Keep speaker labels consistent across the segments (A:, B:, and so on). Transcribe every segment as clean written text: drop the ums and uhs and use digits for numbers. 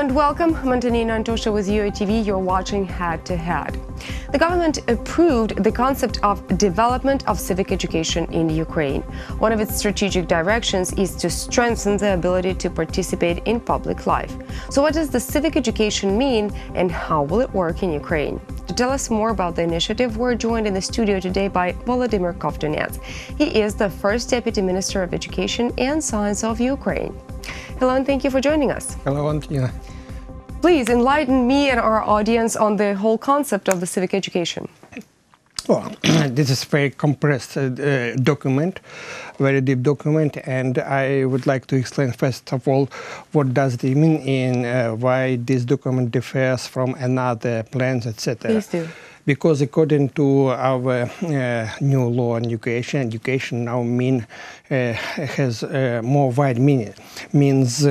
A: and welcome. I'm Antonina Antosha with UATV. You're watching Head to Head. The government approved the concept of development of civic education in Ukraine. One of its strategic directions is to strengthen the ability to participate in public life. So what does the civic education mean and how will it work in Ukraine? To tell us more about the initiative, we're joined in the studio today by Volodymyr Kovtunets. He is the first Deputy Minister of Education and Science of Ukraine. Hello and thank you for joining us.
B: Hello, Antonina.
A: Please enlighten me and our audience on the whole concept of the civic education.
B: Well, this is a very compressed document, very deep document, and I would like to explain first of all what does it mean and why this document differs from another plans, etc.
A: Please do.
B: Because according to our new law on education, education now has more wide meaning. Means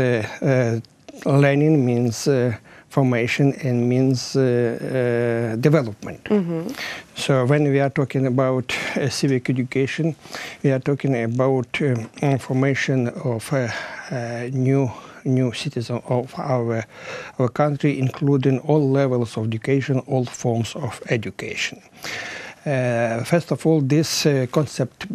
B: learning, means formation, and means development. Mm-hmm. So when we are talking about civic education, we are talking about formation of new citizens of our country, including all levels of education, all forms of education. First of all, this concept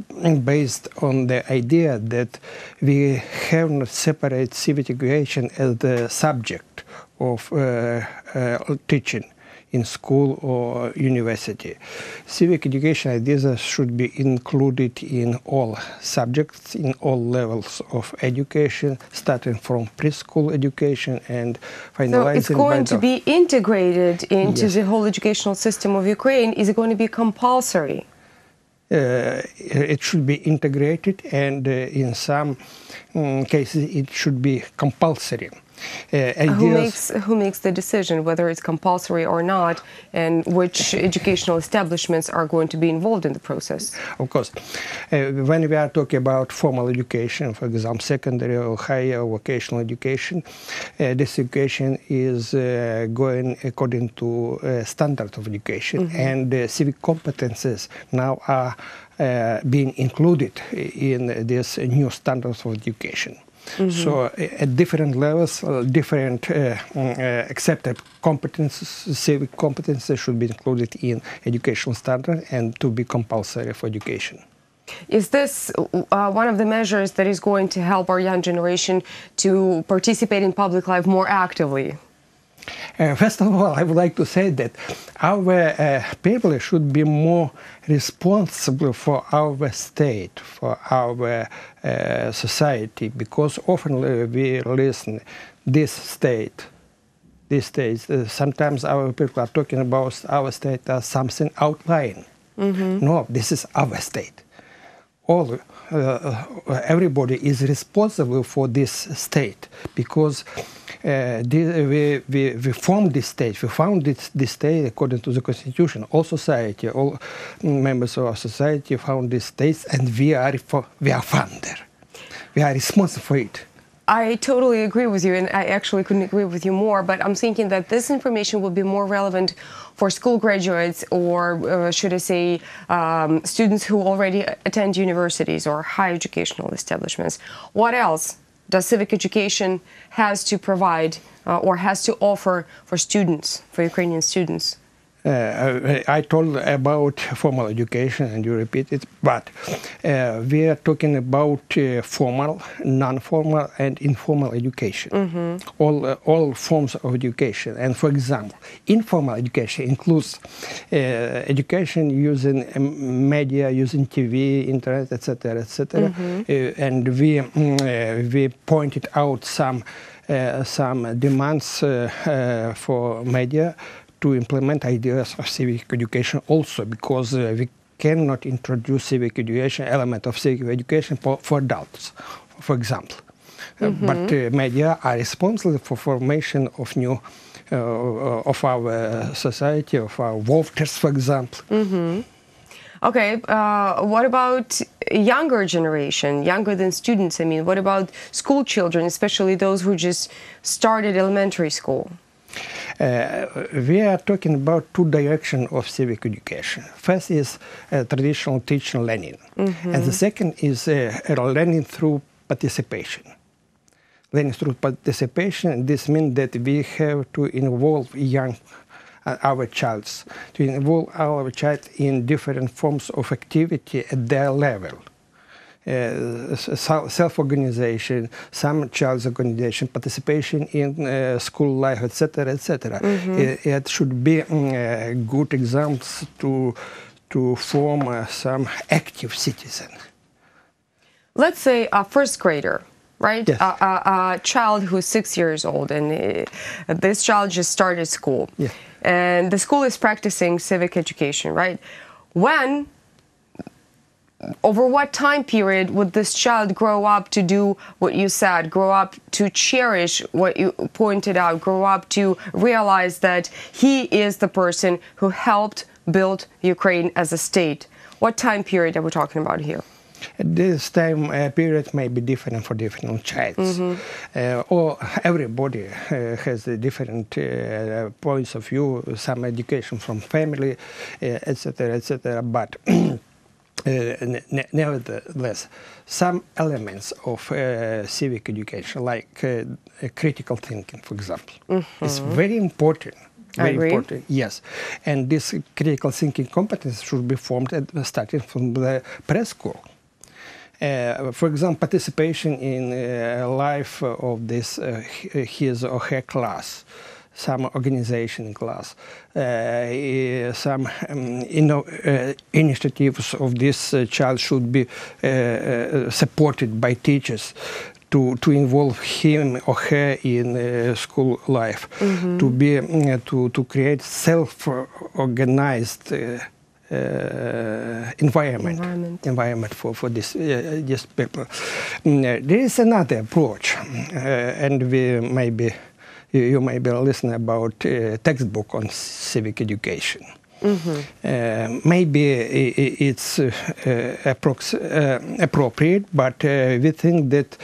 B: based on the idea that we have not separate civic education as the subject of teaching in school or university. Civic education ideas should be included in all subjects, in all levels of education, starting from preschool education and finalizing.
A: So it's going to be integrated into the whole educational system of Ukraine. Is it going to be compulsory?
B: It should be integrated, and in some cases it should be compulsory.
A: Who makes the decision whether it's compulsory or not, and which educational establishments are going to be involved in the process?
B: Of course. When we are talking about formal education, for example, secondary or higher vocational education, this education is going according to standard of education, mm-hmm. and civic competences now are being included in this new standards of education. Mm-hmm. So at different levels, different accepted competences, civic competences should be included in educational standard and to be compulsory for education.
A: Is this one of the measures that is going to help our young generation to participate in public life more actively?
B: First of all, I would like to say that our people should be more responsible for our state, for our society, because often we listen this state. Sometimes our people are talking about our state as something outlying. Mm-hmm. No, this is our state. Everybody is responsible for this state, because we formed this state. We founded this state according to the Constitution. All society, all members of our society found this state, and we are founder. We are responsible for it.
A: I totally agree with you, and I actually couldn't agree with you more, but I'm thinking that this information will be more relevant for school graduates, or should I say students who already attend universities or higher educational establishments. What else does civic education has to provide or has to offer for students, for Ukrainian students?
B: I told about formal education, and you repeat it, but we are talking about formal, non-formal, and informal education. Mm-hmm. All forms of education. And for example, informal education includes education using media, using TV, internet, etc., etc. Mm-hmm. And we pointed out some demands for media to implement ideas of civic education also, because we cannot introduce civic education, element of civic education for adults, for example. Mm-hmm. But media are responsible for formation of new, of our society, of our voters, for example.
A: Mm-hmm. Okay, what about younger generation, younger than students? I mean, what about school children, especially those who just started elementary school?
B: We are talking about two directions of civic education. First is traditional teaching learning, mm-hmm. and the second is learning through participation. Learning through participation. This means that we have to involve our child in different forms of activity at their level. Self-organization, some child's organization, participation in school life, etc., etc. It should be good examples to form some active citizen.
A: Let's say a first grader, right?
B: Yes.
A: A child who's 6 years old, and this child just started school.
B: Yeah.
A: And the school is practicing civic education, right? Over what time period would this child grow up to do what you said, grow up to cherish what you pointed out, grow up to realize that he is the person who helped build Ukraine as a state? What time period are we talking about here?
B: This time period may be different for different childs. Or everybody has different points of view, some education from family, etc., etc. But nevertheless, some elements of civic education, like critical thinking, for example, is very important. Very important, yes. And this critical thinking competence should be formed starting from the preschool. For example, participation in life of this his or her class, some organization class, some initiatives of this child should be supported by teachers to involve him or her in school life, to create self-organized environment for this people. There is another approach, and you may be listening about textbook on civic education. Maybe it's appropriate, but we think that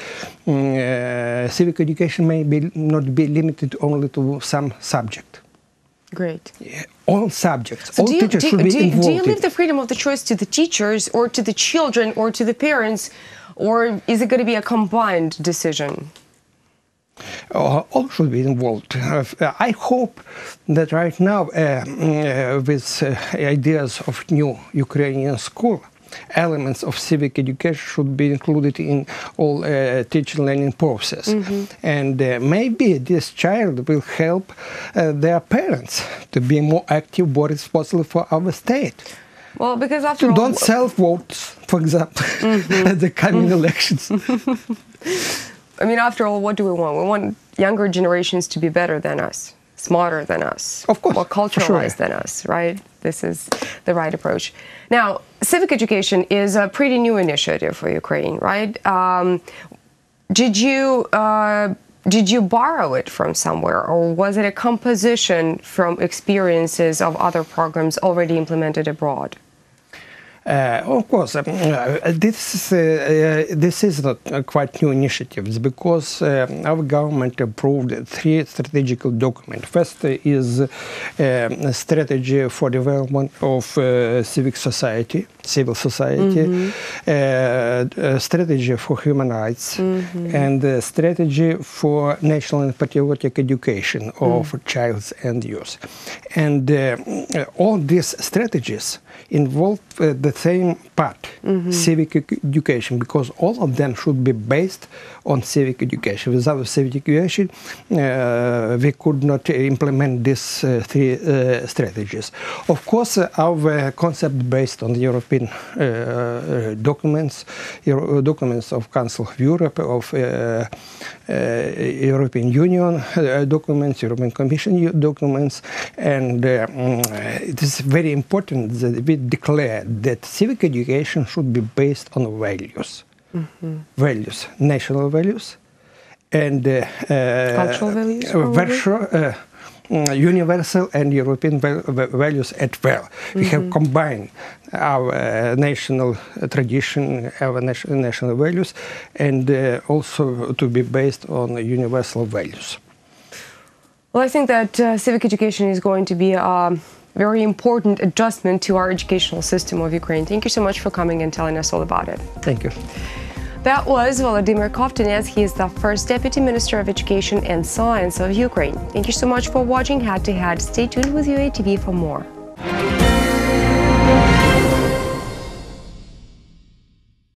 B: civic education may not be limited only to some subject.
A: Great.
B: Yeah, all subjects, all teachers should be involved.
A: Do you leave the freedom of the choice to the teachers, or to the children, or to the parents, or is it going to be a combined decision?
B: All should be involved. I hope that right now, with ideas of new Ukrainian school, elements of civic education should be included in all teaching learning process. And maybe this child will help their parents to be more active, more responsible for our state.
A: Well, because after all...
B: Don't self-vote, for example, at the coming elections.
A: I mean, after all, what do we want? We want younger generations to be better than us, smarter than us,
B: of course,
A: more culturalized than us, right? This is the right approach. Now, civic education is a pretty new initiative for Ukraine, right? Did you borrow it from somewhere, or was it a composition from experiences of other programs already implemented abroad?
B: Of course, this is not quite new initiatives, because our government approved 3 strategic documents. First is a strategy for development of civil society, a strategy for human rights, and a strategy for national and patriotic education of child and youth. And all these strategies involve the same part, civic education, because all of them should be based on civic education. Without civic education, we could not implement these 3 strategies. Of course, our concept based on the European documents of Council of Europe, of European Union documents, European Commission documents, and it is very important that we declare that civic education should be based on values, national values, and
A: cultural values,
B: universal and European values as well. We have combined our national tradition, our national values, and also to be based on universal values.
A: Well, I think that civic education is going to be a very important adjustment to our educational system of Ukraine. Thank you so much for coming and telling us all about it.
B: Thank you.
A: That was Volodymyr Kovtunets. He is the first Deputy Minister of Education and Science of Ukraine. Thank you so much for watching Head to Head. Stay tuned with UATV for more.